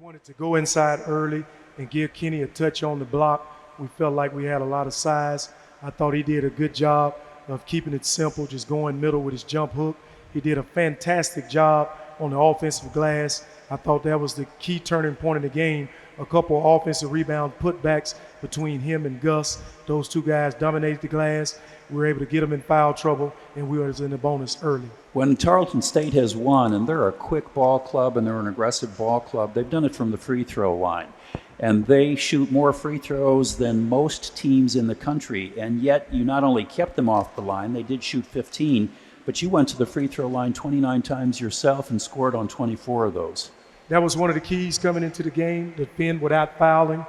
wanted to go inside early and give Kenny a touch on the block. We felt like we had a lot of size. I thought he did a good job of keeping it simple, just going middle with his jump hook. He did a fantastic job on the offensive glass. I thought that was the key turning point in the game. A couple of offensive rebound putbacks between him and Gus. Those two guys dominated the glass. We were able to get them in foul trouble, and we was in the bonus early. When Tarleton State has won, and they're a quick ball club and they're an aggressive ball club, they've done it from the free throw line. And they shoot more free throws than most teams in the country. And yet you not only kept them off the line, they did shoot 15, but you went to the free throw line 29 times yourself and scored on 24 of those. That was one of the keys coming into the game, defend without fouling.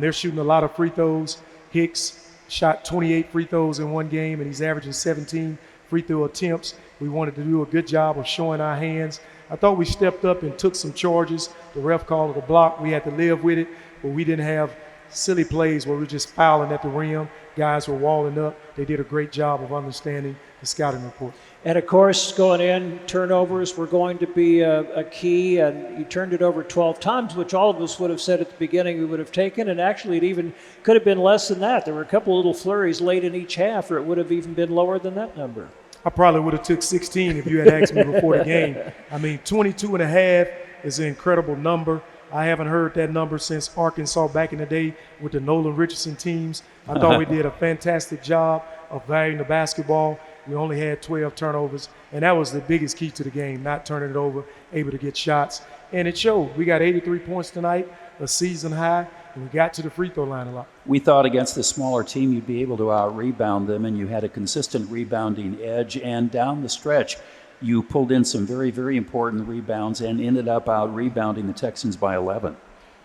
They're shooting a lot of free throws. Hicks shot 28 free throws in one game, and he's averaging 17 free throw attempts. We wanted to do a good job of showing our hands. I thought we stepped up and took some charges. The ref called it a block. We had to live with it, but we didn't have silly plays where we were just fouling at the rim. Guys were walling up. They did a great job of understanding the scouting report. And, of course, going in, turnovers were going to be a key, and you turned it over 12 times, which all of us would have said at the beginning we would have taken, and actually it even could have been less than that. There were a couple of little flurries late in each half, or it would have even been lower than that number. I probably would have took 16 if you had asked me before the game. I mean, 22 and a half is an incredible number. I haven't heard that number since Arkansas back in the day with the Nolan Richardson teams. I thought we did a fantastic job of valuing the basketball. We only had 12 turnovers, and that was the biggest key to the game, not turning it over, able to get shots. And it showed. We got 83 points tonight, a season high, and we got to the free throw line a lot. We thought against the smaller team you'd be able to out-rebound them, and you had a consistent rebounding edge. And down the stretch, you pulled in some very, very important rebounds and ended up out-rebounding the Texans by 11.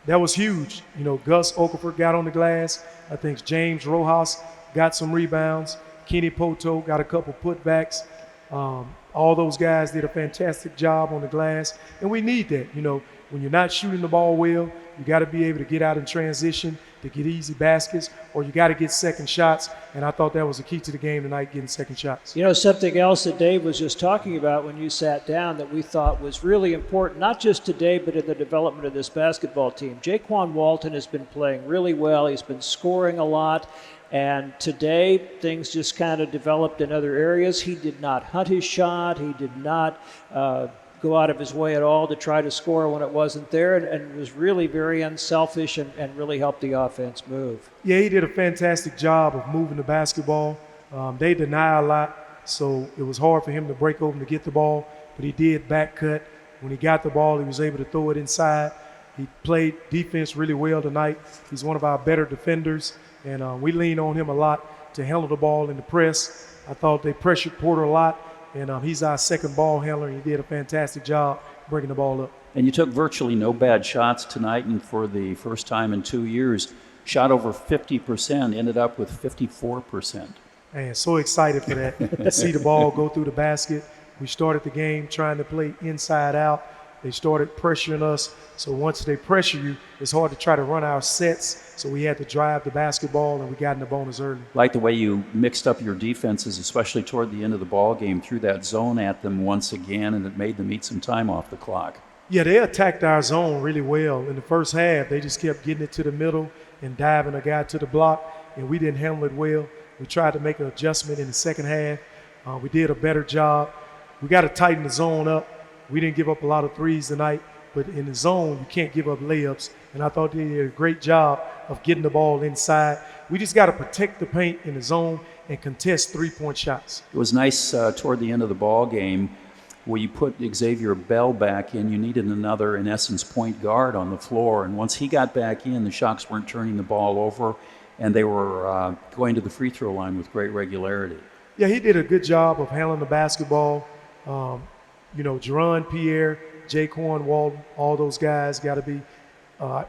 That was huge. You know, Gus Okafor got on the glass. I think James Rojas got some rebounds. Kenny Poto got a couple putbacks. All those guys did a fantastic job on the glass, and we need that. You know, when you're not shooting the ball well, you got to be able to get out in transition to get easy baskets, or you got to get second shots, and I thought that was the key to the game tonight, getting second shots. You know, something else that Dave was just talking about when you sat down that we thought was really important, not just today, but in the development of this basketball team. Jaquan Walton has been playing really well. He's been scoring a lot. And today, things just kind of developed in other areas. He did not hunt his shot. He did not go out of his way at all to try to score when it wasn't there, and was really very unselfish and really helped the offense move. Yeah, he did a fantastic job of moving the basketball. They deny a lot, so it was hard for him to break open to get the ball, but he did back cut. When he got the ball, he was able to throw it inside. He played defense really well tonight. He's one of our better defenders. And we lean on him a lot to handle the ball in the press. I thought they pressured Porter a lot, and he's our second ball handler. He did a fantastic job bringing the ball up. And you took virtually no bad shots tonight, and for the first time in 2 years, shot over 50%, ended up with 54%. Man, so excited for that, to see the ball go through the basket. We started the game trying to play inside out. They started pressuring us, so once they pressure you, it's hard to try to run our sets, so we had to drive the basketball, and we got in the bonus early. Like the way you mixed up your defenses, especially toward the end of the ball game, threw that zone at them once again, and it made them eat some time off the clock. Yeah, they attacked our zone really well. In the first half, they just kept getting it to the middle and diving a guy to the block, and we didn't handle it well. We tried to make an adjustment in the second half. We did a better job. We got to tighten the zone up. We didn't give up a lot of threes tonight, but in the zone, you can't give up layups. And I thought they did a great job of getting the ball inside. We just got to protect the paint in the zone and contest three-point shots. It was nice toward the end of the ball game where you put Xavier Bell back in. You needed another, in essence, point guard on the floor. And once he got back in, the Sharks weren't turning the ball over, and they were going to the free throw line with great regularity. Yeah, he did a good job of handling the basketball. You know, Jerron Pierre, Jaquan Walton, all those guys got to be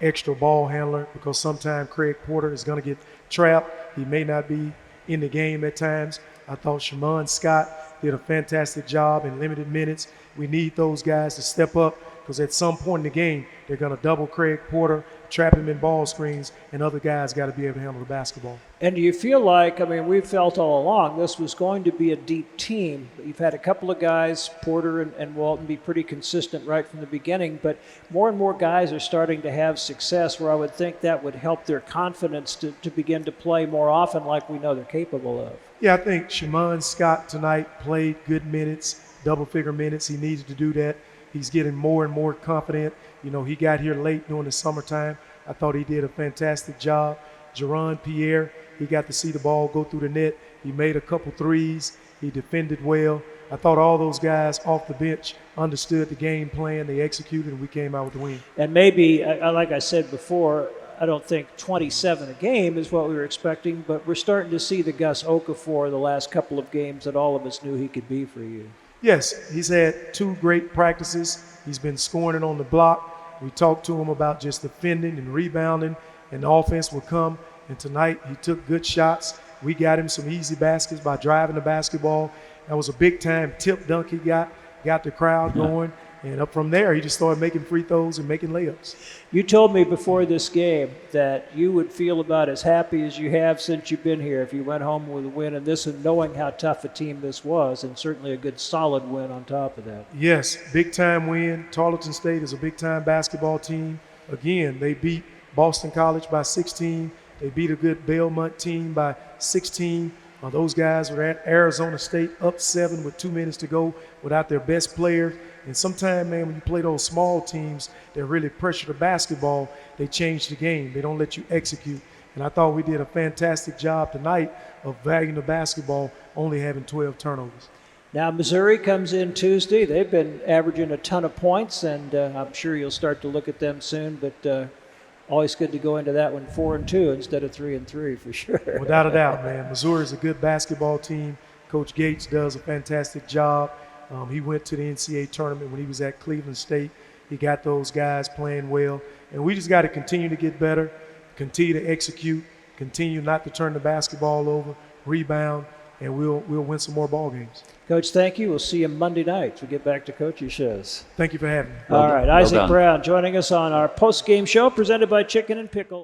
extra ball handler, because sometimes Craig Porter is going to get trapped. He may not be in the game at times. I thought Shamon Scott did a fantastic job in limited minutes. We need those guys to step up because at some point in the game, they're going to double Craig Porter, trap him in ball screens, and other guys got to be able to handle the basketball. And do you feel like, I mean, we've felt all along this was going to be a deep team. You've had a couple of guys, Porter and Walton, be pretty consistent right from the beginning, but more and more guys are starting to have success where I would think that would help their confidence to begin to play more often like we know they're capable of. Yeah, I think Shamon Scott tonight played good minutes, double-figure minutes. He needed to do that. He's getting more and more confident. You know, he got here late during the summertime. I thought he did a fantastic job. Jerron Pierre, he got to see the ball go through the net. He made a couple threes. He defended well. I thought all those guys off the bench understood the game plan. They executed, and we came out with the win. And maybe, like I said before, I don't think 27 a game is what we were expecting, but we're starting to see the Gus Okafor the last couple of games that all of us knew he could be for you. Yes, he's had 2 great practices. He's been scoring it on the block. We talked to him about just defending and rebounding, and the offense will come. And tonight he took good shots. We got him some easy baskets by driving the basketball. That was a big-time tip dunk he got the crowd going. And up from there, he just started making free throws and making layups. You told me before this game that you would feel about as happy as you have since you've been here if you went home with a win and this, and knowing how tough a team this was, and certainly a good solid win on top of that. Yes, big-time win. Tarleton State is a big-time basketball team. Again, they beat Boston College by 16. They beat a good Belmont team by 16. Those guys were at Arizona State up 7 with 2 minutes to go without their best player. And sometimes, man, when you play those small teams that really pressure the basketball, they change the game. They don't let you execute. And I thought we did a fantastic job tonight of valuing the basketball, only having 12 turnovers. Now, Missouri comes in Tuesday. They've been averaging a ton of points, and I'm sure you'll start to look at them soon. But always good to go into that one 4-2 instead of 3-3 for sure. Without a doubt, man. Missouri is a good basketball team. Coach Gates does a fantastic job. He went to the NCAA tournament when he was at Cleveland State. He got those guys playing well. And we just got to continue to get better, continue to execute, continue not to turn the basketball over, rebound, and we'll win some more ball games. Coach, thank you. We'll see you Monday night to get back to coaching shows. Thank you for having me. All right, Well Isaac done. Brown joining us on our post-game show presented by Chicken and Pickle.